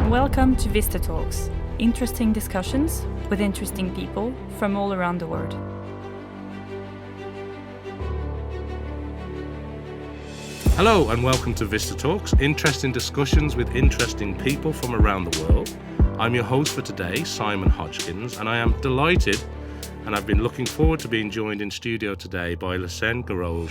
Welcome to VistaTalks, interesting discussions with interesting people from all around the world. Hello and welcome to VistaTalks, interesting discussions with interesting people from around the world. I'm your host for today, Simon Hodgkins, and I am delighted and I've been looking forward to being joined in studio today by Lahcene Guerrouj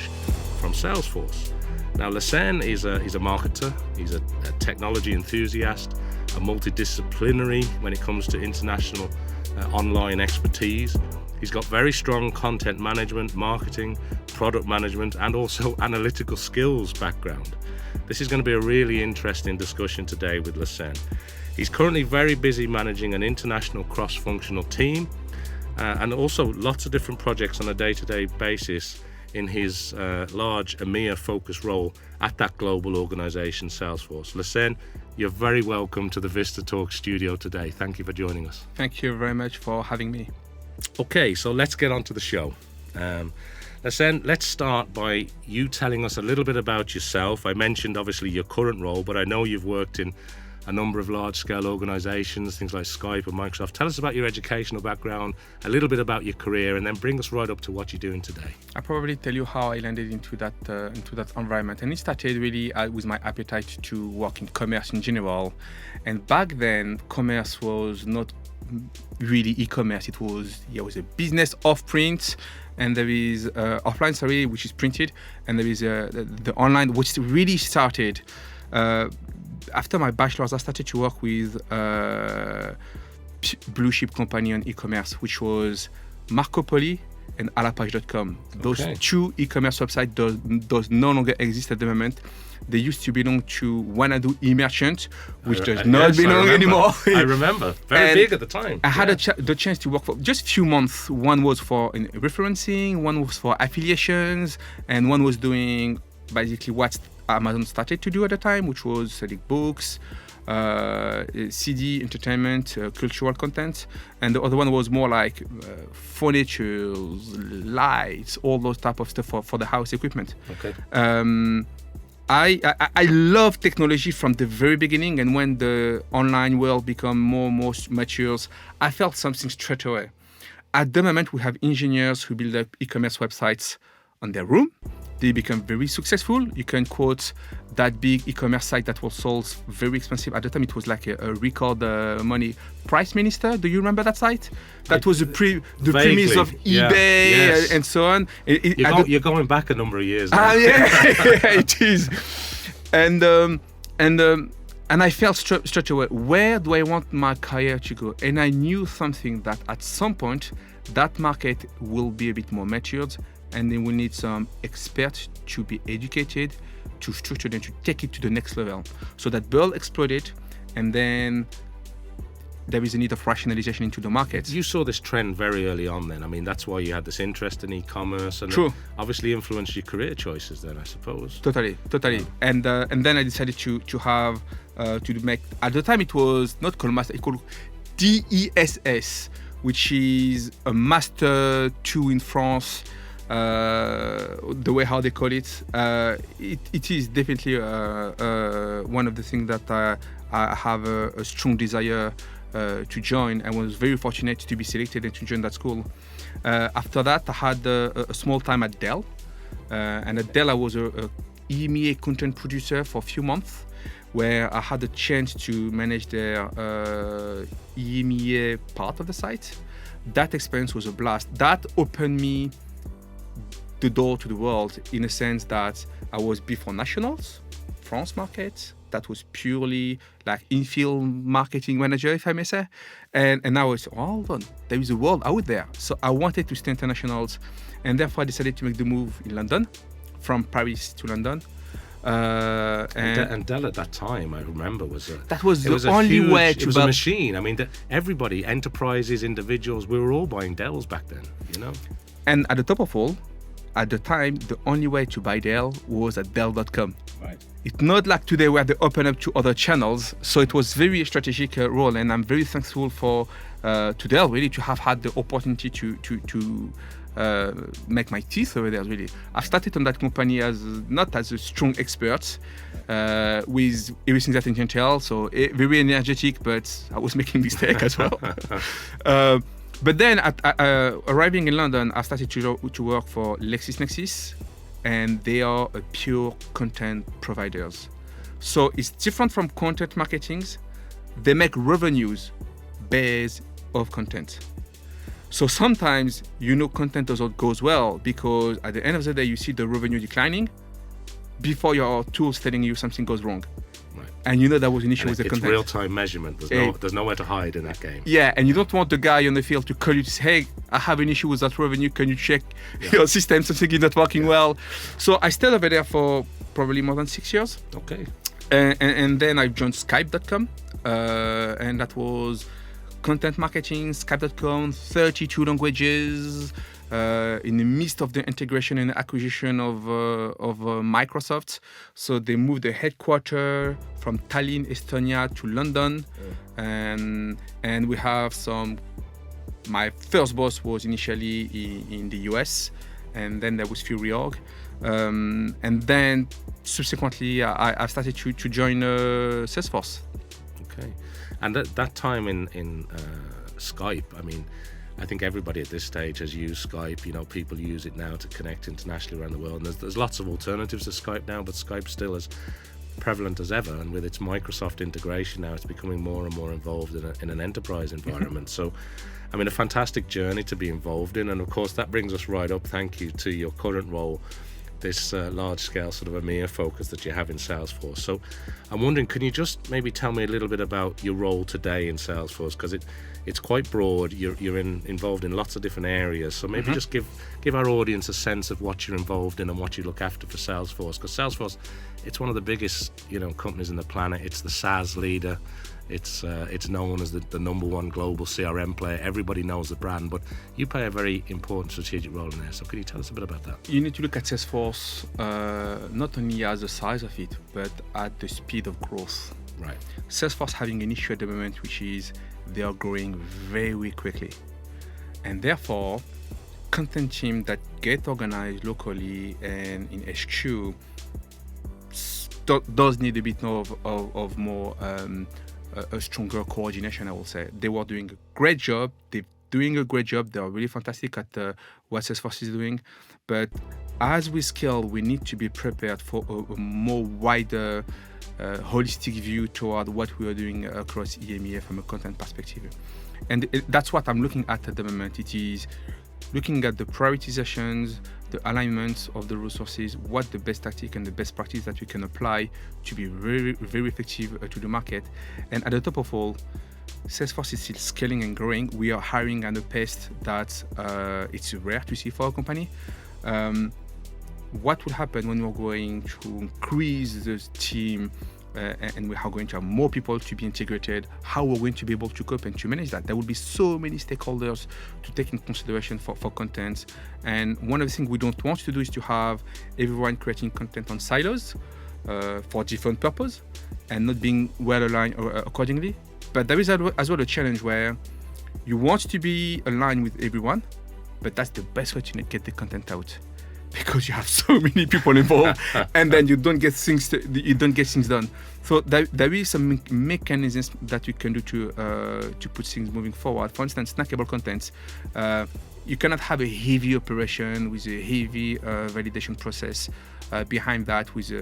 from Salesforce. Now, Lahcene is a marketer, he's a technology enthusiast, a multi-disciplinary when it comes to international online expertise. He's got very strong content management, marketing, product management, and also analytical skills background. This is going to be a really interesting discussion today with Lahcene. He's currently very busy managing an international cross-functional team and also lots of different projects on a day-to-day basis in his large EMEA-focused role at that global organization, Salesforce. Lahcene, you're very welcome to the VistaTalk studio today. Thank you for joining us. Thank you very much for having me. Okay, so let's get on to the show. Lahcene, let's start by you telling us a little bit about yourself. I mentioned obviously your current role, but I know you've worked in a number of large-scale organizations, things like Skype and Microsoft. Tell us about your educational background, a little bit about your career, and then bring us right up to what you're doing today. I'll probably tell you how I landed into that environment. And it started really with my appetite to work in commerce in general. And back then, commerce was not really e-commerce. It was a business of print, and there is offline, which is printed, and there is the online, which really started after my bachelor's. I started to work with blue chip company on e-commerce, which was Marco Polo and Alapage.com. Those two e-commerce websites does no longer exist at the moment. They used to belong to Wanadu e-merchant, which does not belong anymore. I remember. Very big at the time. I had the chance to work for just a few months. One was for referencing, one was for affiliations, and one was doing basically what Amazon started to do at the time, which was selling books, CD, entertainment, cultural content. And the other one was more like furniture, lights, all those type of stuff for the house equipment. Okay. I love technology from the very beginning, and when the online world become more and more matures, I felt something straight away. At the moment, we have engineers who build up e-commerce websites on their room. They become very successful. You can quote that big e-commerce site that was sold very expensive. At the time, it was like a record money. Price Minister, do you remember that site? That was the premise of eBay and so on. You're going back a number of years now. Yeah, it is. And I felt straight away, where do I want my career to go? And I knew something that at some point, that market will be a bit more matured, and then we need some experts to be educated, to structure them, to take it to the next level. So that bird exploded, and then there is a need of rationalization into the market. You saw this trend very early on then. I mean, that's why you had this interest in e-commerce, and True. Obviously influenced your career choices then, I suppose. Totally. And then I decided to make, at the time it was not called master, it called DESS, which is a master 2 in France. The way how they call it, it is definitely one of the things that I have a strong desire to join. I was very fortunate to be selected and to join that school. After that, I had a small time at Dell, and at Dell I was a EMEA content producer for a few months, where I had the chance to manage their EMEA part of the site. That experience was a blast. That opened me the door to the world, in a sense that I was before nationals, France market, that was purely like in-field marketing manager, if I may say. And now it's, hold on, there is a world out there. So I wanted to stay internationals, and therefore I decided to make the move in London, from Paris to London. And Dell at that time, I remember, was the only way to. It was a machine. I mean, everybody, enterprises, individuals, we were all buying Dells back then, you know? And at the top of all, at the time, the only way to buy Dell was at Dell.com. Right. It's not like today where they open up to other channels. So it was very strategic role, and I'm very thankful to Dell really to have had the opportunity to make my teeth over there. Really, I started on that company as not as a strong expert with everything that I can tell. So very energetic, but I was making mistakes as well. But then, arriving in London, I started to work for LexisNexis, and they are a pure content providers. So it's different from content marketing. They make revenues based of content. So sometimes content doesn't goes well because at the end of the day you see the revenue declining before your tools telling you something goes wrong. Right. And that was an issue with the content. It's real-time measurement. There's nowhere to hide in that game. Yeah, and you don't want the guy on the field to call you to say, hey, I have an issue with that revenue. Can you check your system? Something is not working well. So I stayed over there for probably more than 6 years. Okay. And then I joined Skype.com, and that was content marketing, Skype.com, 32 languages, in the midst of the integration and acquisition of Microsoft. So they moved the headquarters from Tallinn, Estonia to London. And we have my first boss was initially in the US, and then there was few reorg. And then subsequently I started to join Salesforce. Okay. And at that time in Skype, I mean, I think everybody at this stage has used Skype. People use it now to connect internationally around the world. And there's lots of alternatives to Skype now, but Skype's still as prevalent as ever. And with its Microsoft integration now, it's becoming more and more involved in an enterprise environment. So, I mean, a fantastic journey to be involved in. And of course, that brings us right up, thank you, to your current role, this large-scale sort of EMEA focus that you have in Salesforce. So I'm wondering, can you just maybe tell me a little bit about your role today in Salesforce? Because it's quite broad. You're involved in lots of different areas. So maybe just give our audience a sense of what you're involved in and what you look after for Salesforce. Because Salesforce, it's one of the biggest companies on the planet. It's the SaaS leader. It's known as the number one global CRM player. Everybody knows the brand, but you play a very important strategic role in there. So can you tell us a bit about that? You need to look at Salesforce not only as the size of it, but at the speed of growth. Right. Salesforce having an issue at the moment, which is they are growing very quickly. And therefore, content team that get organized locally and in HQ does need a bit more of more a stronger coordination, I will say. They were doing a great job. They're doing a great job. They are really fantastic at what Salesforce is doing. But as we scale, we need to be prepared for a more wider, holistic view toward what we are doing across EMEA from a content perspective. And that's what I'm looking at the moment. It is looking at the prioritizations, the alignment of the resources, what the best tactic and the best practice that we can apply to be very, very effective to the market. And at the top of all, Salesforce is still scaling and growing. We are hiring at a pace that it's rare to see for a company. What will happen when we're going to increase the team and we are going to have more people to be integrated, how we're going to be able to cope and to manage that? There will be so many stakeholders to take in consideration for content. And one of the things we don't want to do is to have everyone creating content on silos for different purposes and not being well aligned accordingly. But there is as well a challenge where you want to be aligned with everyone, but that's the best way to get the content out, because you have so many people involved and then you don't get things done. So there is some mechanisms that you can do to put things moving forward. For instance, snackable contents. You cannot have a heavy operation with a heavy validation process behind that with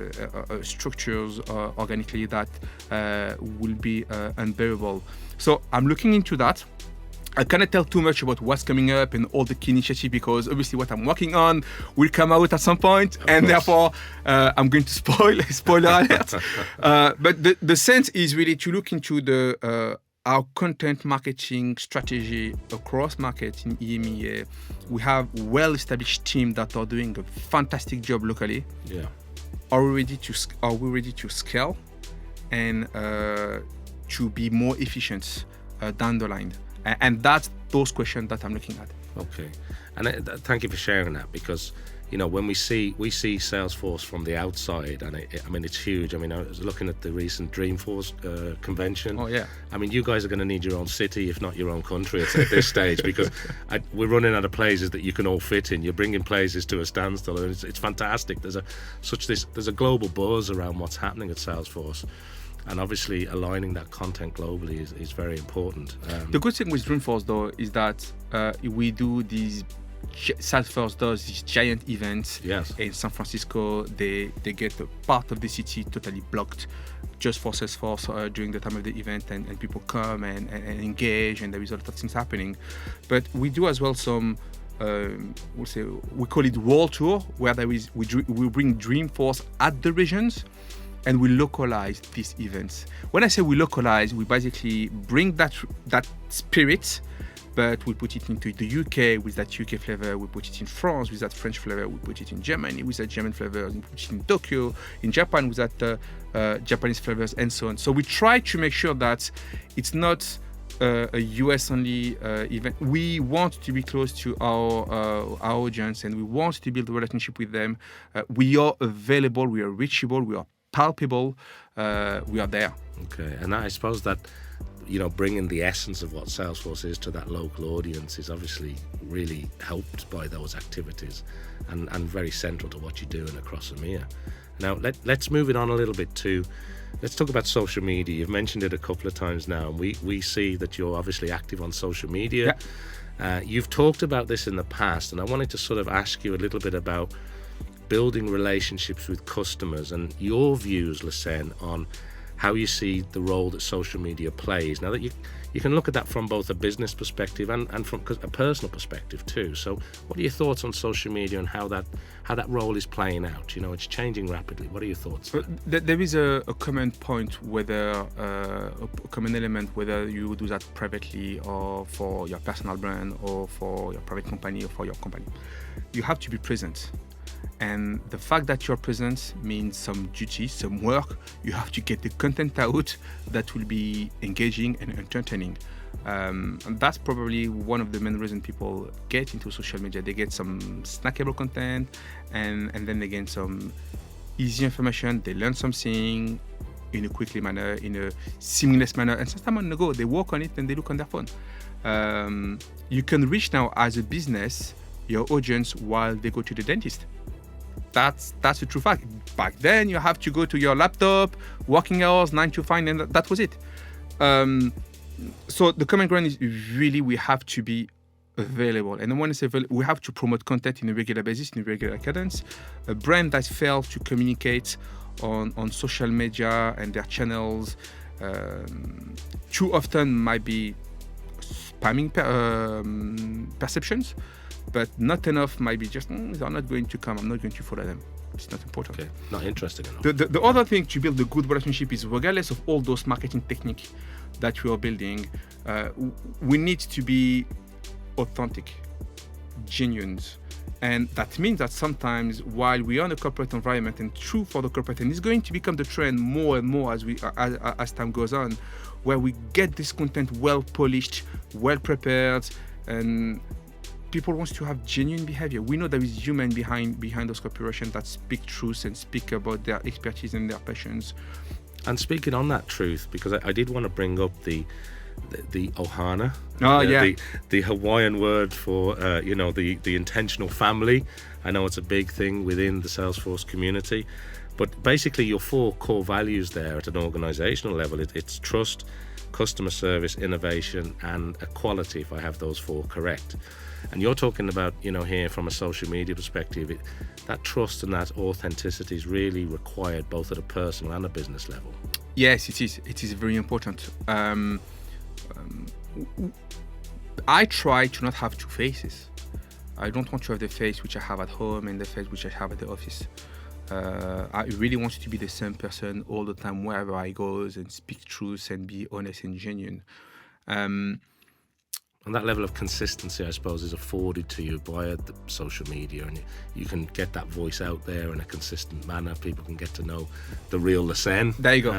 structures organically that will be unbearable. So I'm looking into that. I cannot tell too much about what's coming up and all the key initiatives, because obviously what I'm working on will come out at some point, and therefore I'm going to spoiler alert. But the sense is really to look into our content marketing strategy across markets in EMEA. We have well-established teams that are doing a fantastic job locally. Yeah. Are we ready to scale and to be more efficient down the line? And that's those questions that I'm looking at. Okay. And thank you for sharing that, because when we see Salesforce from the outside, and it's huge. I was looking at the recent Dreamforce convention. Oh yeah. You guys are going to need your own city, if not your own country, at this stage, because we're running out of places that you can all fit in. You're bringing places to a standstill, and it's fantastic. There's a global buzz around what's happening at Salesforce, and obviously aligning that content globally is very important. The good thing with Dreamforce though is that we do these. Salesforce does these giant events. Yes. In San Francisco. They get a part of the city totally blocked just for Salesforce during the time of the event, and people come and engage, and there is a lot of things happening. But we do as well some we call it world tour, where we bring Dreamforce at the regions, and we localize these events. When I say we localize, we basically bring that spirit, but we put it into the UK with that UK flavor, we put it in France with that French flavor, we put it in Germany with that German flavor, we put it in Tokyo, in Japan with that Japanese flavors, and so on. So we try to make sure that it's not a US only event. We want to be close to our audience, and we want to build a relationship with them. We are available, we are reachable, we are palpable, we are there. Okay, and I suppose that bringing the essence of what Salesforce is to that local audience is obviously really helped by those activities, and very central to what you're doing across EMEA. Now, let's move it on a little bit to, let's talk about social media. You've mentioned it a couple of times now, and we see that you're obviously active on social media. Yeah. You've talked about this in the past, and I wanted to sort of ask you a little bit about building relationships with customers and your views, Lahcene, on how you see the role that social media plays. Now that you can look at that from both a business perspective and from a personal perspective too. So what are your thoughts on social media and how that role is playing out? It's changing rapidly. What are your thoughts? There is a common point, whether a common element, whether you do that privately or for your personal brand or for your private company or for your company. You have to be present. And the fact that you're present means some duty, some work. You have to get the content out that will be engaging and entertaining. And that's probably one of the main reasons people get into social media. They get some snackable content, and then they get some easy information. They learn something in a quickly manner, in a seamless manner. And sometimes on the go, they work on it and they look on their phone. You can reach now as a business your audience while they go to the dentist. That's a true fact. Back then, you have to go to your laptop, working hours, 9 to 5, and that was it. So the common ground is really we have to be available. And when I say we have to promote content in a regular basis, in a regular cadence. A brand that fails to communicate on social media and their channels too often might be spamming perceptions. But not enough might be just, they're not going to come, I'm not going to follow them. It's not important. Okay, not interesting enough. The other thing to build a good relationship is, regardless of all those marketing techniques that we are building, we need to be authentic, genuine. And that means that sometimes while we are in a corporate environment, and true for the corporate, and it's going to become the trend more and more as time goes on, where we get this content well polished, well prepared, and people want to have genuine behavior. We know there is human behind those corporations that speak truth and speak about their expertise and their passions. And speaking on that truth, because I did want to bring up the ohana, the Hawaiian word for the intentional family. I know it's a big thing within the Salesforce community, but basically your 4 core values there at an organizational level, it's trust, customer service, innovation, and equality, if I have those 4 correct. And you're talking about, here from a social media perspective, that trust and that authenticity is really required both at a personal and a business level. Yes, it is. It is very important. I try to not have 2 faces. I don't want to have the face which I have at home and the face which I have at the office. I really want to be the same person all the time, wherever I go, and speak truth and be honest and genuine. And that level of consistency, I suppose, is afforded to you via the social media, and you can get that voice out there in a consistent manner. People can get to know the real Lahcene. There you go.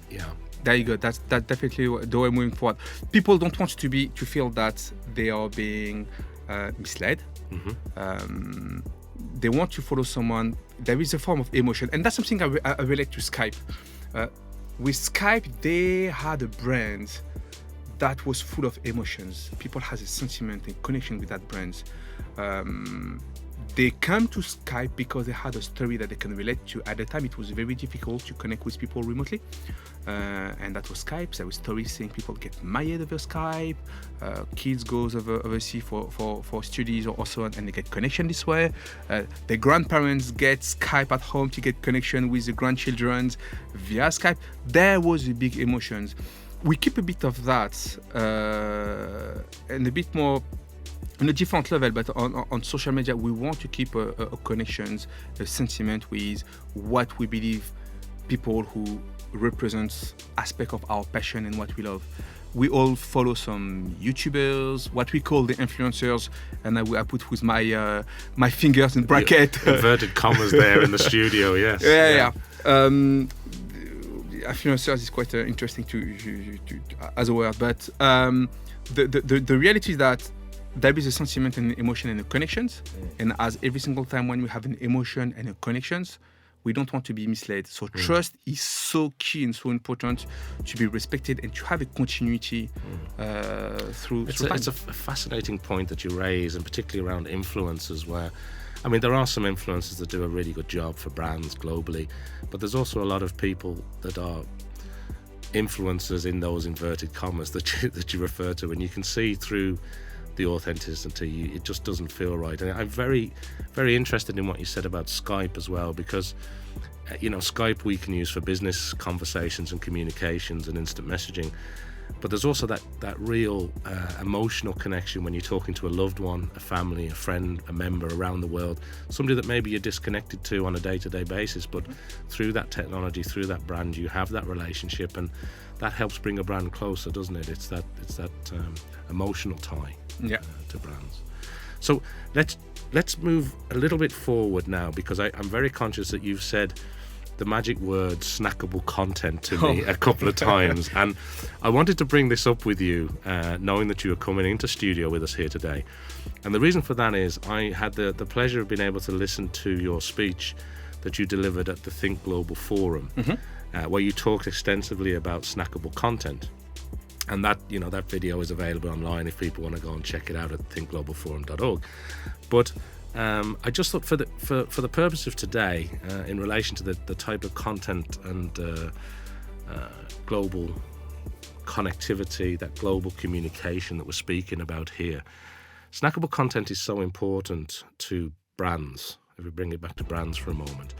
Yeah. There you go. That's definitely the way moving forward. People don't want to feel that they are being misled. Mm-hmm. they want to follow someone. There is a form of emotion, and that's something I relate to Skype. With Skype, they had a brand that was full of emotions. People has a sentiment and connection with that brand. They come to Skype because they had a story that they can relate to. At the time, it was very difficult to connect with people remotely. And that was Skype. There were stories saying people get married over Skype, kids goes overseas for studies or so on, and they get connection this way. The grandparents get Skype at home to get connection with the grandchildren via Skype. There was a big emotions. We keep a bit of that and a bit more on a different level, but on social media, we want to keep a connections, a sentiment with what we believe people who represents aspect of our passion and what we love. We all follow some YouTubers, what we call the influencers, and I put with my fingers in bracket. Inverted commas there in the studio, yes. Yeah. Influencers is quite interesting to as a word, but the reality is that there is a sentiment and emotion and a connections, and as every single time when we have an emotion and a connections, we don't want to be misled. So trust is so key and so important to be respected and to have a continuity through time. It's a fascinating point that you raise, and particularly around influencers, where, I mean, there are some influencers that do a really good job for brands globally, but there's also a lot of people that are influencers in those inverted commas that you refer to, and you can see through the authenticity, it just doesn't feel right. And I'm very, very interested in what you said about Skype as well, because Skype we can use for business conversations and communications and instant messaging, but there's also that real emotional connection when you're talking to a loved one, a family, a friend, a member around the world, somebody that maybe you're disconnected to on a day-to-day basis, but through that technology, through that brand, you have that relationship, and that helps bring a brand closer, doesn't it? It's that emotional tie to brands. So let's move a little bit forward now, because I'm very conscious that you've said the magic word snackable content to me a couple of times, and I wanted to bring this up with you, knowing that you are coming into studio with us here today. And the reason for that is I had the pleasure of being able to listen to your speech that you delivered at the Think Global Forum, where you talked extensively about snackable content. And that video is available online if people want to go and check it out at thinkglobalforum.org. But I just thought for the purpose of today, in relation to the type of content and global connectivity, that global communication that we're speaking about here, snackable content is so important to brands, if we bring it back to brands for a moment,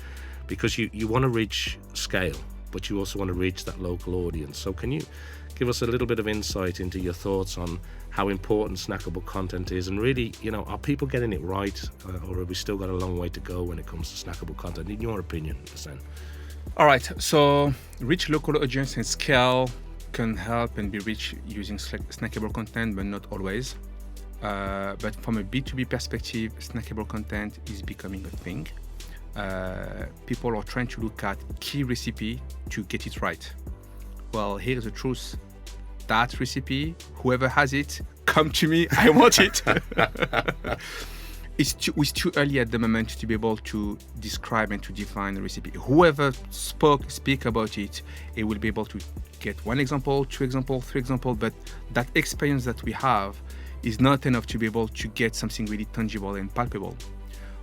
because you want to reach scale, but you also want to reach that local audience. So can you give us a little bit of insight into your thoughts on how important snackable content is, and really, are people getting it right, or have we still got a long way to go when it comes to snackable content, in your opinion, Lahcene? All right, so reach local audience and scale can help and be reached using snackable content, but not always. But from a B2B perspective, snackable content is becoming a thing. People are trying to look at key recipe to get it right. Well, here's the truth. That recipe, whoever has it, come to me, I want it. It's too early at the moment to be able to describe and to define the recipe. Whoever speak about it, it will be able to get 1 example, 2 example, 3 example, but that experience that we have is not enough to be able to get something really tangible and palpable.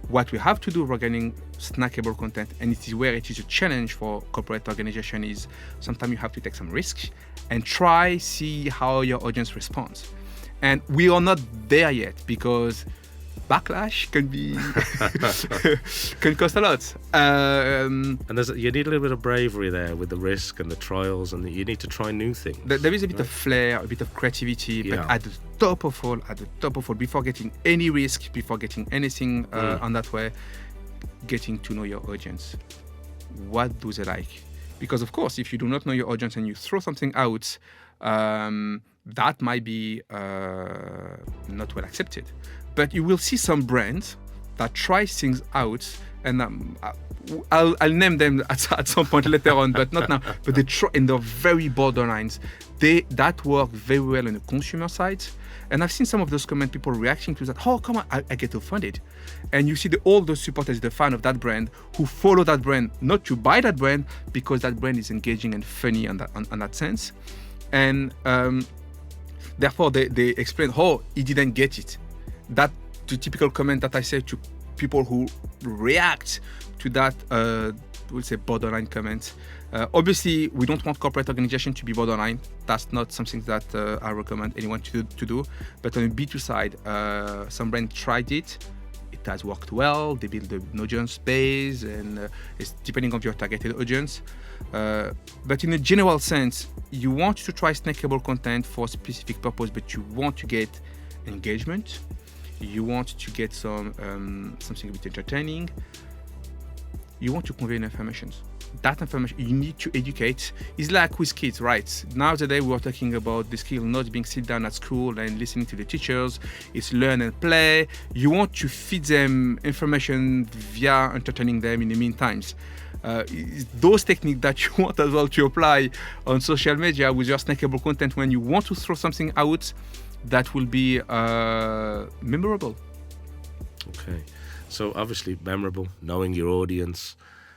What we have to do regarding snackable content, and it is where it is a challenge for corporate organization, is sometimes you have to take some risk and see how your audience responds. And we are not there yet, because backlash can cost a lot. And you need a little bit of bravery there with the risk and the trials, and you need to try new things. There is a bit of flair, a bit of creativity, but at the top of all, before getting any risk, before getting anything on that way, getting to know your audience. What do they like? Because of course, if you do not know your audience and you throw something out, that might be not well accepted. But you will see some brands that try things out and I'll name them at some point later on, but not now. But in the very borderlines, that work very well on the consumer side. And I've seen some of those comment people reacting to that. Oh, come on, I get offended. And you see all those supporters, the fan of that brand, who follow that brand, not to buy that brand, because that brand is engaging and funny on that sense. And therefore, they explain, oh, he didn't get it. That's the typical comment that I say to people who react to that, we'll say, borderline comment. Obviously, we don't want corporate organization to be borderline. That's not something that I recommend anyone to do. But on the B2 side, some brands tried it. It has worked well. They build an audience base, and it's depending on your targeted audience. But in a general sense, you want to try snackable content for a specific purpose, but you want to get engagement. You want to get something a bit entertaining. You want to convey information. That information you need to educate. Is like with kids, right? Nowadays we are talking about the skill not being sit down at school and listening to the teachers. It's learn and play. You want to feed them information via entertaining them in the meantime. Those techniques that you want as well to apply on social media with your snackable content when you want to throw something out that will be memorable. Okay, so obviously memorable, knowing your audience,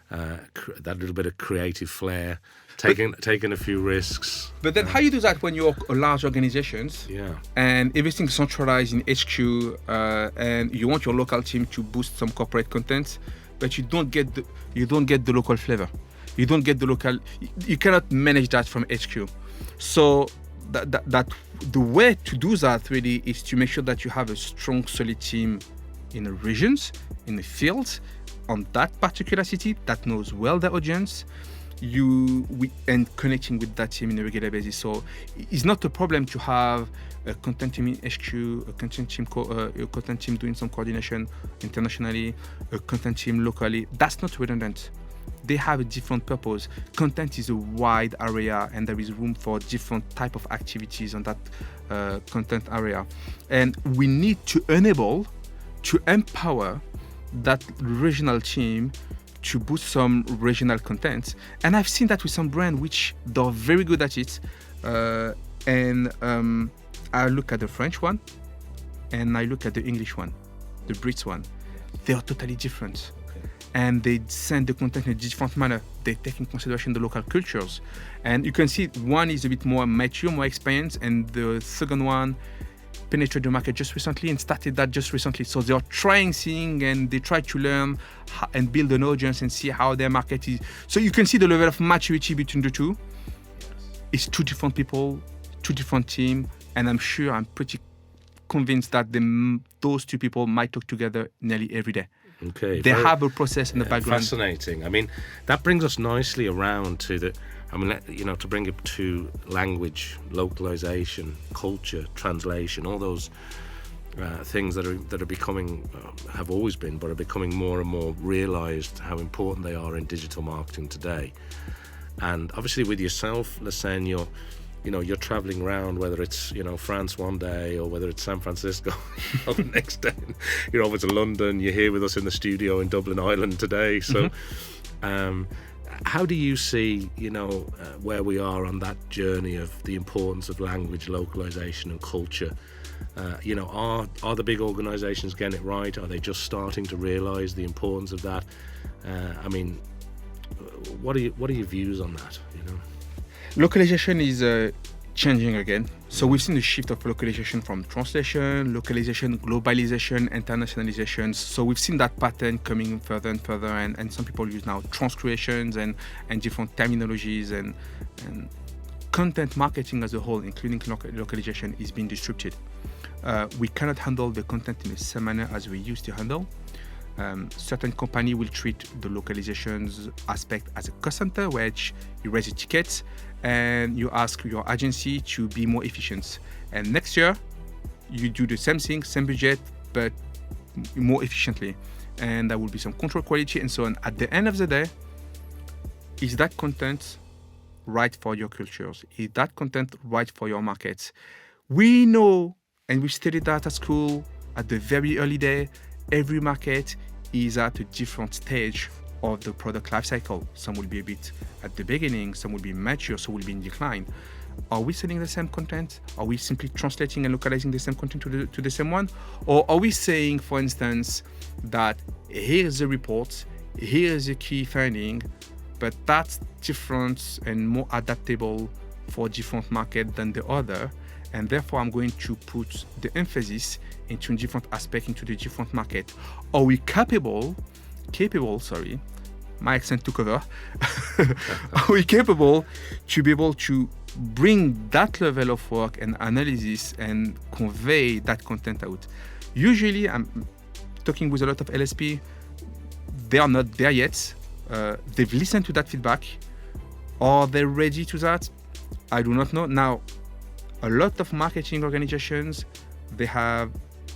that little bit of creative flair, taking a few risks. But then how you do that when you're a large organizations? Yeah. And everything's centralized in HQ, and you want your local team to boost some corporate content, but you don't get the local flavor. You don't get the local. You cannot manage that from HQ. So that the way to do that really is to make sure that you have a strong, solid team in the regions, in the fields, on that particular city that knows well the audience, and connecting with that team on a regular basis. So it's not a problem to have a content team in HQ, a content team doing some coordination internationally, a content team locally. That's not redundant. They have a different purpose. Content is a wide area, and there is room for different type of activities on that content area. And we need to empower that regional team to boost some regional content. And I've seen that with some brands which they're very good at it. I look at the French one and I look at the English one, the Brits one. They are totally different. Okay. And they send the content in a different manner. They take in consideration the local cultures. And you can see one is a bit more mature, more experienced, and the second one penetrated the market just recently and started that just recently. So they are trying things and they try to learn and build an audience and see how their market is. So you can see the level of maturity between the two. Yes. It's two different people, two different teams, and I'm pretty convinced that those two people might talk together nearly every day. Okay. They have a process in the background. Fascinating. I mean, that brings us nicely around to to bring it to language, localization, culture, translation, all those things that are becoming, have always been, but are becoming more and more realized how important they are in digital marketing today. And obviously with yourself, Lahcene, you're traveling around, whether it's France one day or whether it's San Francisco the next day. You're over to London. You're here with us in the studio in Dublin, Ireland today. So, how do you see where we are on that journey of the importance of language, localization, and culture? Are the big organizations getting it right? Are they just starting to realize the importance of that? What are your views on that? Localization is changing again. So we've seen the shift of localization from translation, localization, globalization, internationalization. So we've seen that pattern coming further and further, and some people use now transcreations and different terminologies, and content marketing as a whole, including localization, is being disrupted. We cannot handle the content in the same manner as we used to handle. Certain company will treat the localizations aspect as a cost center, which you raise the tickets and you ask your agency to be more efficient. And next year, you do the same thing, same budget, but more efficiently. And there will be some control quality and so on. At the end of the day, is that content right for your cultures? Is that content right for your markets? We know, and we studied that at school at the very early day, every market is at a different stage of the product lifecycle. Some will be a bit at the beginning, some will be mature, some will be in decline. Are we selling the same content? Are we simply translating and localizing the same content to the same one? Or are we saying, for instance, that here's the report, here's the key finding, but that's different and more adaptable for a different market than the other, and therefore I'm going to put the emphasis into a different aspect, into the different market? Are we capable, my accent took over, are we capable to be able to bring that level of work and analysis and convey that content out? Usually, I'm talking with a lot of LSP, they are not there yet. They've listened to that feedback. Are they ready to that? I do not know. Now, a lot of marketing organizations, they have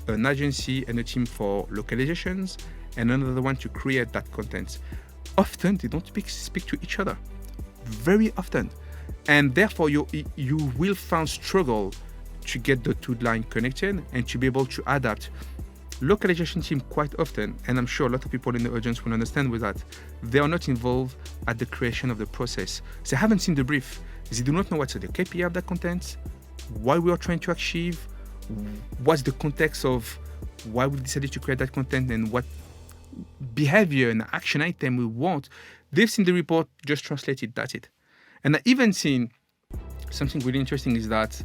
an agency and a team for localizations and another one to create that content. Often, they don't speak to each other. Very often. And therefore, you will find struggle to get the two lines connected and to be able to adapt. Localization team quite often, and I'm sure a lot of people in the audience will understand with that, they are not involved at the creation of the process. They haven't seen the brief. They do not know what's the KPI of that content, why we are trying to achieve, what's the context of why we decided to create that content, and what behavior and action item we want. They've seen the report, just translated, that's it. And I even seen something really interesting is that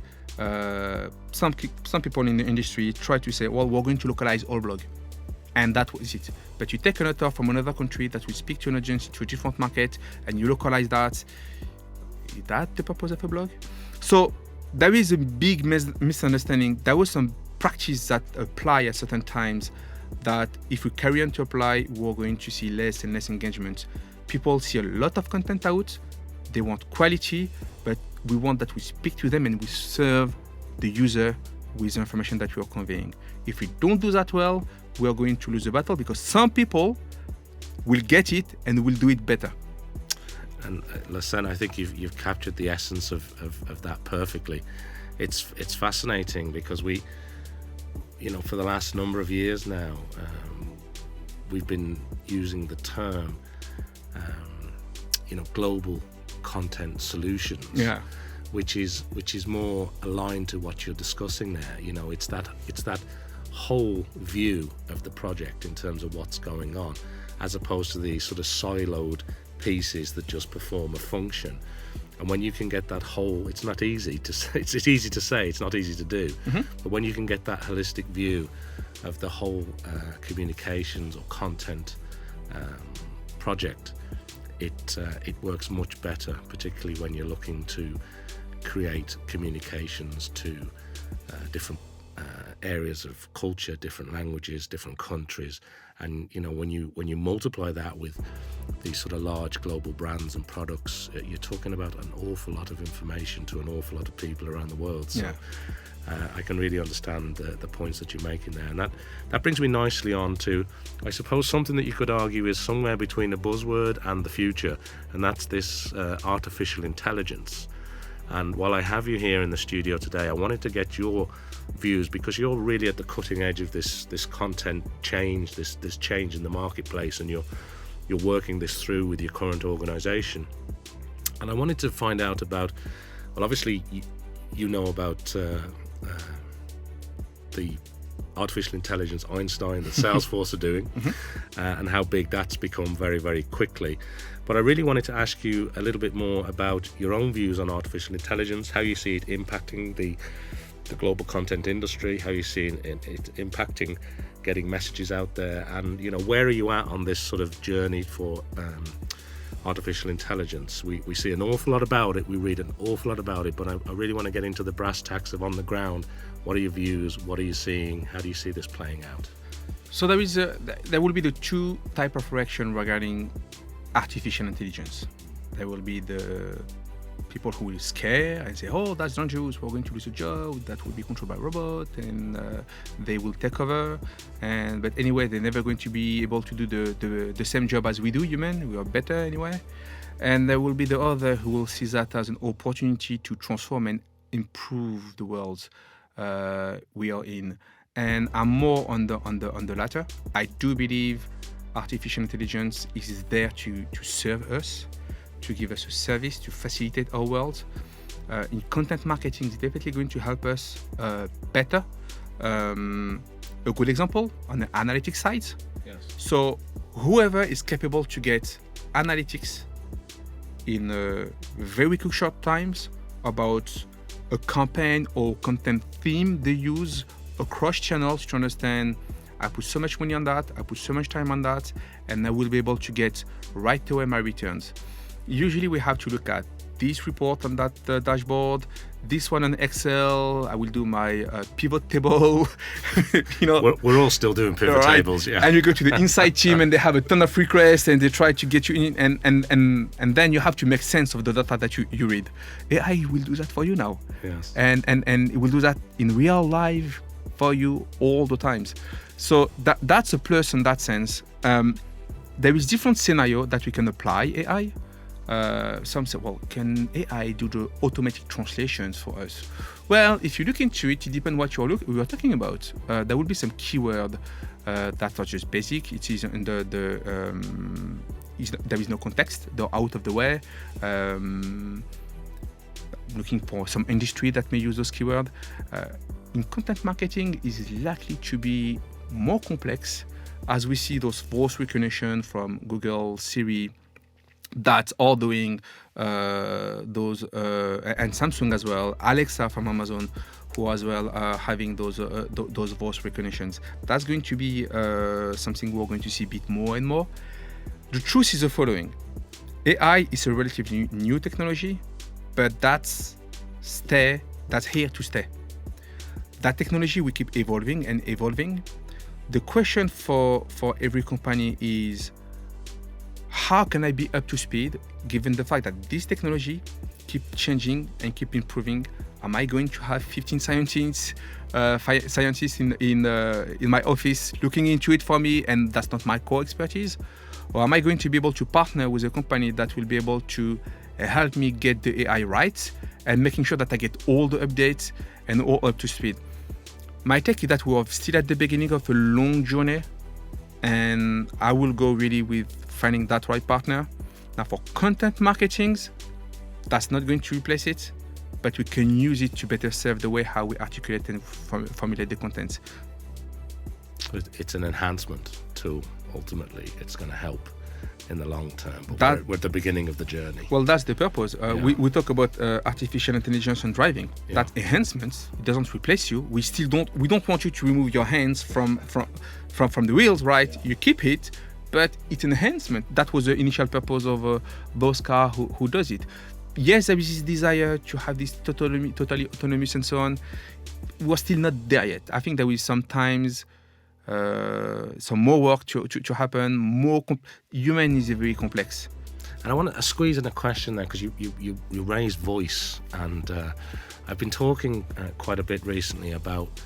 some people in the industry try to say, well, we're going to localize all blog. And that was it. But you take an author from another country that will speak to an audience, to a different market, and you localize that. Is that the purpose of a blog? So there is a big misunderstanding. There was some practice that apply at certain times that if we carry on to apply, we're going to see less and less engagement. People see a lot of content out. They want quality, but we want that we speak to them and we serve the user with the information that we are conveying. If we don't do that well, we are going to lose the battle because some people will get it and will do it better. And Lahcene, I think you've captured the essence of that perfectly. It's fascinating because we, for the last number of years now, we've been using the term, global content solutions. Yeah. Which is more aligned to what you're discussing there. It's that whole view of the project in terms of what's going on, as opposed to the sort of siloed pieces that just perform a function. And when you can get that whole, it's not easy to say, it's easy to say, it's not easy to do. Mm-hmm. But when you can get that holistic view of the whole communications or content project, it works much better, particularly when you're looking to create communications to different areas of culture, different languages, different countries. And when you multiply that with these sort of large global brands and products, you're talking about an awful lot of information to an awful lot of people around the world. So I can really understand the points that you're making there. And that brings me nicely on to, I suppose, something that you could argue is somewhere between a buzzword and the future, and that's this artificial intelligence. And while I have you here in the studio today, I wanted to get your views, because you're really at the cutting edge of this content change, this change in the marketplace, and you're working this through with your current organization. And I wanted to find out about, well, obviously you know about the artificial intelligence Einstein that Salesforce are doing, and how big that's become very, very quickly. But I really wanted to ask you a little bit more about your own views on artificial intelligence, how you see it impacting the global content industry, how you see it impacting getting messages out there, and where are you at on this sort of journey for artificial intelligence? We see an awful lot about it, we read an awful lot about it, but I really want to get into the brass tacks of on the ground. What are your views? What are you seeing? How do you see this playing out? So there will be the two type of reaction regarding artificial intelligence. There will be the people who will scare and say, oh, that's dangerous, we're going to lose a job, that will be controlled by robot, and they will take over. But anyway, they're never going to be able to do the same job as we do, human. We are better anyway. And there will be the other who will see that as an opportunity to transform and improve the world we are in. And I'm more on the latter. I do believe artificial intelligence is there to serve us, to give us a service, to facilitate our world. In content marketing, it's definitely going to help us better. A good example on the analytics side. Yes. So whoever is capable to get analytics in a very quick short times about a campaign or content theme they use across channels to understand, I put so much money on that, I put so much time on that, and I will be able to get right away my returns. Usually we have to look at this report on that dashboard, this one on Excel, I will do my pivot table. We're all still doing pivot tables, yeah. And you go to the inside team and they have a ton of requests and they try to get you in, and then you have to make sense of the data that you read. AI will do that for you now. Yes. And it will do that in real life for you all the times. So that's a plus in that sense. There is different scenario that we can apply AI. Some say, well, can AI do the automatic translations for us? Well, if you look into it, it depends what we are talking about. There will be some keyword that are just basic. It is in there is no context. They're out of the way. Looking for some industry that may use those keywords. In content marketing, is likely to be more complex, as we see those voice recognition from Google, Siri, that are doing those, and Samsung as well, Alexa from Amazon, who as well are having those voice recognitions. That's going to be something we're going to see a bit more and more. The truth is the following: AI is a relatively new technology, but that's here to stay. That technology will keep evolving and evolving. The question for every company is, how can I be up to speed given the fact that this technology keep changing and keep improving? Am I going to have 15 scientists in my office looking into it for me, and that's not my core expertise? Or am I going to be able to partner with a company that will be able to help me get the AI right and making sure that I get all the updates and all up to speed? My take is that we are still at the beginning of a long journey, and I will go really with finding that right partner. Now, for content marketing, that's not going to replace it, but we can use it to better serve the way how we articulate and formulate the content. It's an enhancement tool. Ultimately, it's going to help in the long term, but we're at the beginning of the journey. Well, that's the purpose. We talk about artificial intelligence and driving. Yeah. That enhancement, it doesn't replace you. We don't want you to remove your hands from the wheels, right? You keep it, but it's an enhancement. That was the initial purpose of those cars who does it. Yes, there is this desire to have this totally autonomous and so on. We're still not there yet. I think there is sometimes some more work to happen. Human is very complex. And I want to squeeze in a question there, because you raised voice, and I've been talking quite a bit recently about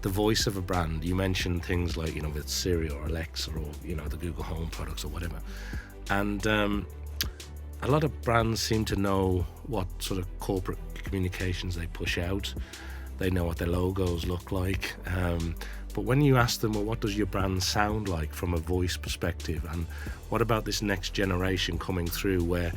the voice of a brand. You mentioned things like, with Siri or Alexa or, the Google Home products or whatever. And a lot of brands seem to know what sort of corporate communications they push out. They know what their logos look like. But when you ask them, well, what does your brand sound like from a voice perspective? And what about this next generation coming through where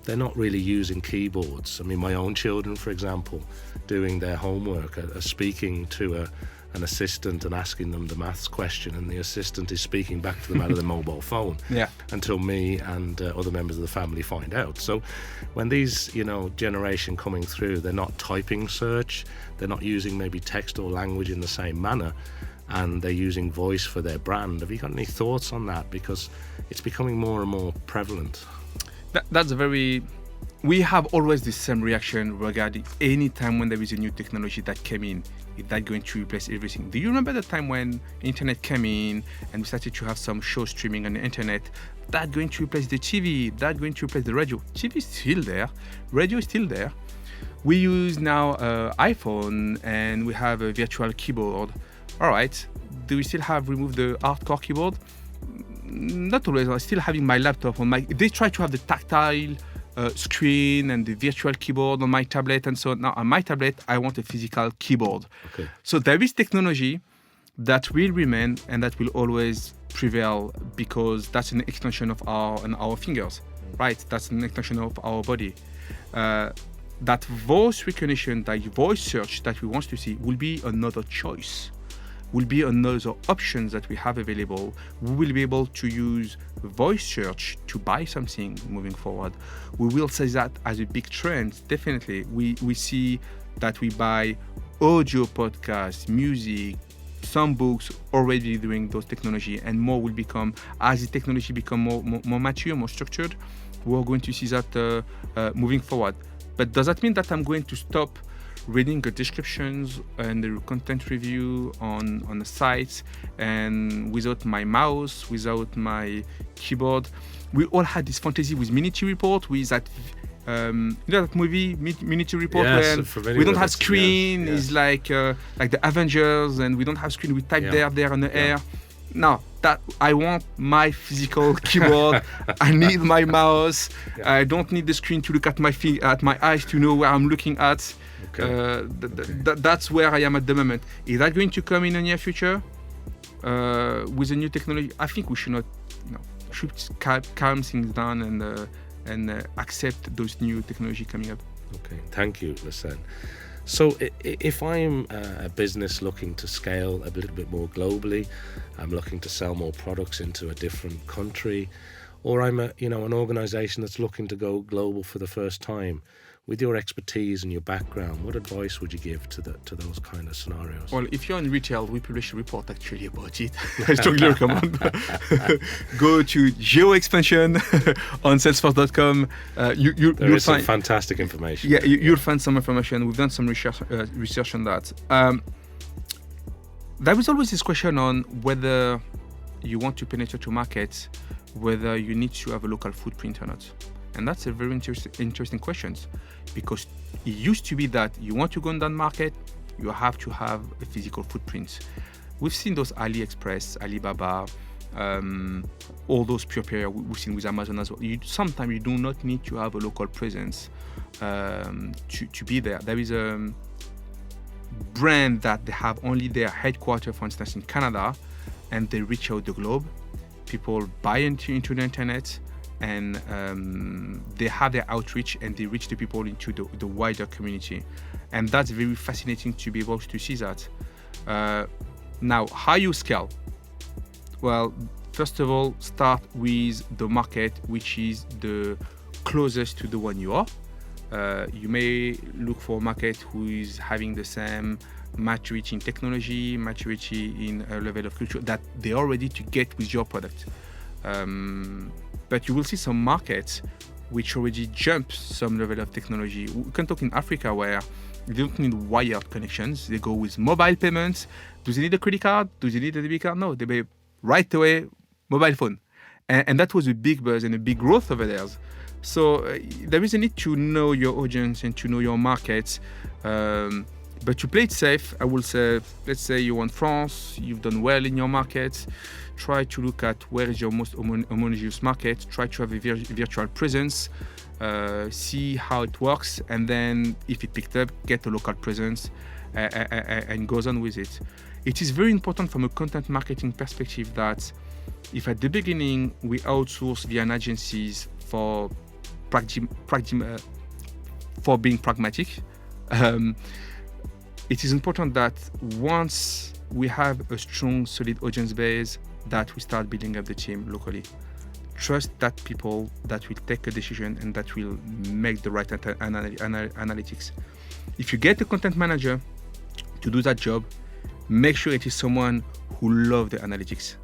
they're not really using keyboards? I mean, my own children, for example, doing their homework, are speaking to an assistant and asking them the maths question, and the assistant is speaking back to them out of the mobile phone. Yeah. Until me and other members of the family find out. So when these, generation coming through, they're not typing search, they're not using maybe text or language in the same manner, and they're using voice for their brand. Have you got any thoughts on that? Because it's becoming more and more prevalent. We have always the same reaction regarding any time when there is a new technology that came in. Is that going to replace everything? Do you remember the time when internet came in and we started to have some show streaming on the internet? That going to replace the TV, that going to replace the radio. TV is still there, radio is still there. We use now iPhone and we have a virtual keyboard. All right, do we still have removed the hardcore keyboard? Not always. I'm still having my laptop on they try to have the tactile screen and the virtual keyboard on my tablet and so on. Now on my tablet, I want a physical keyboard. Okay. So there is technology that will remain and that will always prevail, because that's an extension of our fingers, right? That's an extension of our body. That voice recognition, that voice search that we want to see will be another choice, will be another options that we have available. We will be able to use voice search to buy something moving forward. We will see that as a big trend, definitely. We see that we buy audio podcasts, music, some books already doing those technology, and more will become, as the technology become more mature, more structured, we're going to see that moving forward. But does that mean that I'm going to stop reading the descriptions and the content review on the sites, and without my mouse, without my keyboard? We all had this fantasy with Minority Report, with that that movie Minority Report, where we don't have screen. It's like the Avengers, and we don't have screen. We type there on the air. No, that I want my physical keyboard. I need my mouse. I don't need the screen to look at my eyes to know where I'm looking at. Okay. That's where I am at the moment. Is that going to come in the near future with the new technology? I think we should not, should calm things down and accept those new technology coming up. Okay, thank you, Lahcene. So if I'm a business looking to scale a little bit more globally, I'm looking to sell more products into a different country, or I'm an organization that's looking to go global for the first time, with your expertise and your background, what advice would you give to those kind of scenarios? Well, if you're in retail, we publish a report actually about it. I strongly recommend. Go to geo-expansion on Salesforce.com. You'll find some fantastic information. Yeah, you'll find some information. We've done some research on that. There is always this question on whether you want to penetrate a market, whether you need to have a local footprint or not. And that's a very interesting question, because it used to be that you want to go in that market, you have to have a physical footprint. We've seen those AliExpress, Alibaba, all those pure player we've seen with Amazon as well. Sometimes you do not need to have a local presence to be there. There is a brand that they have only their headquarters, for instance, in Canada, and they reach out the globe. People buy into the internet, and they have their outreach, and they reach the people into the wider community. And that's very fascinating to be able to see that. Now, how you scale? Well, first of all, start with the market which is the closest to the one you are. You may look for a market who is having the same maturity in technology, maturity in a level of culture that they are ready to get with your product. But you will see some markets which already jump some level of technology. We can talk in Africa, where they don't need wired connections. They go with mobile payments. Do they need a credit card? Do they need a debit card? No, they pay right away mobile phone. And that was a big buzz and a big growth over there. So there is a need to know your audience and to know your markets. But to play it safe, I will say, let's say you want France, you've done well in your market. Try to look at where is your most homogeneous market. Try to have a virtual presence, see how it works, and then if it picked up, get a local presence and goes on with it. It is very important from a content marketing perspective that if at the beginning we outsource via agencies for being pragmatic, it is important that once we have a strong, solid audience base, that we start building up the team locally. Trust that people that will take a decision and that will make the right analytics. If you get a content manager to do that job, make sure it is someone who loves the analytics,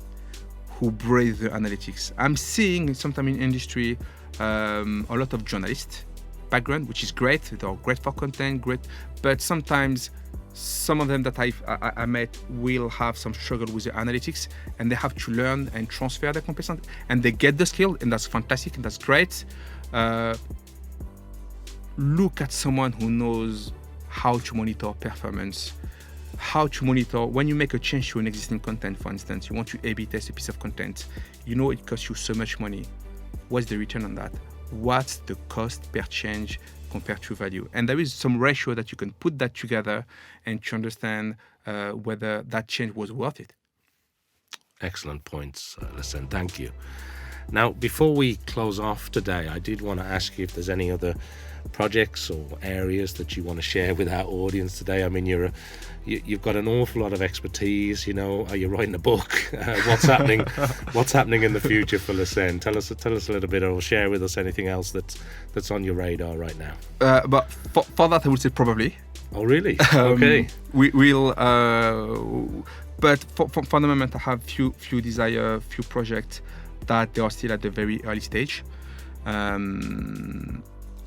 who breathes the analytics. I'm seeing sometimes in industry a lot of journalists background, which is great. They're great for content, great, but sometimes some of them that I met will have some struggle with the analytics, and they have to learn and transfer their competence, and they get the skill, and that's fantastic and that's great. Look at someone who knows how to monitor performance, how to monitor when you make a change to an existing content. For instance, you want to A/B test a piece of content. You know it costs you so much money. What's the return on that? What's the cost per change compared to value. And there is some ratio that you can put that together and to understand whether that change was worth it. Excellent points, Lahcene. Thank you. Now, before we close off today, I did want to ask you if there's any other projects or areas that you want to share with our audience today. I mean, you've got an awful lot of expertise. You know, are you writing a book? What's happening? What's happening in the future for Lahcene? Tell us a little bit, or share with us anything else that's on your radar right now. But for that, I would say probably. Oh, really? Okay. We'll. But for the moment, I have few projects that they are still at the very early stage.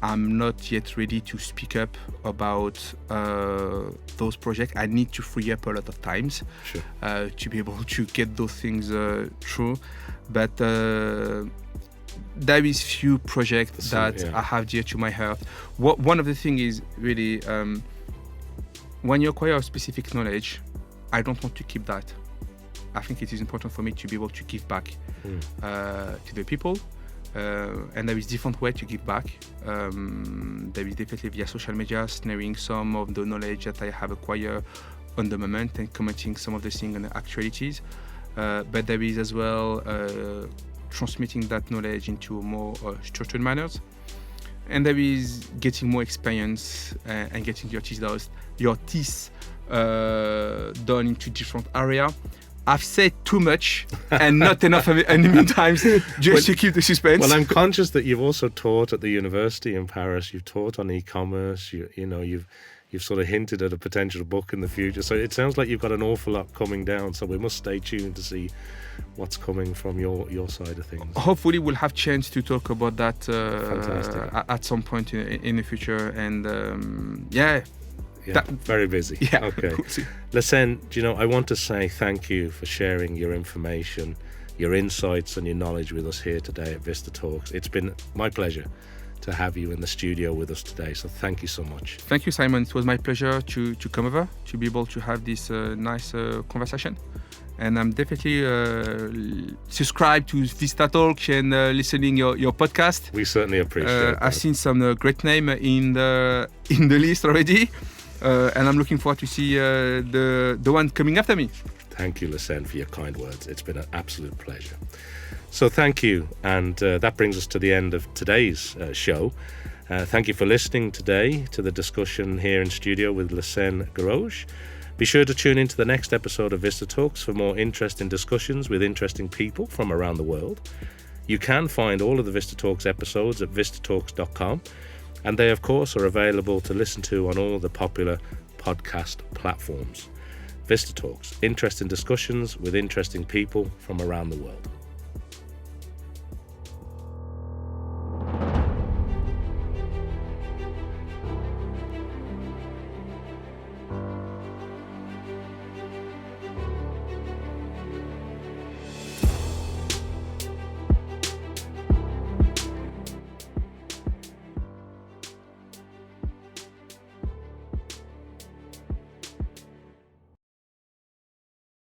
I'm not yet ready to speak up about those projects. I need to free up a lot of times to be able to get those things through. But there is few projects that I have dear to my heart. One of the things is really when you acquire a specific knowledge, I don't want to keep that. I think it is important for me to be able to give back to the people. And there is different way to give back. There is definitely via social media, sharing some of the knowledge that I have acquired on the moment and commenting some of the things and the actualities. But there is as well transmitting that knowledge into more structured manners. And there is getting more experience and getting your teeth done into different areas. I've said too much and not enough many times to keep the suspense. Well, I'm conscious that you've also taught at the university in Paris. You've taught on e-commerce. You've sort of hinted at a potential book in the future. So it sounds like you've got an awful lot coming down. So we must stay tuned to see what's coming from your side of things. Hopefully, we'll have chance to talk about that at some point in the future. And very busy. Yeah. Okay. Lahcene, I want to say thank you for sharing your information, your insights and your knowledge with us here today at VistaTalks. It's been my pleasure to have you in the studio with us today. So thank you so much. Thank you, Simon. It was my pleasure to come over, to be able to have this nice conversation. And I'm definitely subscribed to VistaTalks and listening your podcast. We certainly appreciate it. I've seen some great name in the list already. And I'm looking forward to see the one coming after me. Thank you, Lahcene, for your kind words. It's been an absolute pleasure. So thank you. And that brings us to the end of today's show. Thank you for listening today to the discussion here in studio with Lahcene Guerrouj. Be sure to tune into the next episode of VistaTalks for more interesting discussions with interesting people from around the world. You can find all of the VistaTalks episodes at vistatalks.com. And they, of course, are available to listen to on all the popular podcast platforms. VistaTalks, interesting discussions with interesting people from around the world.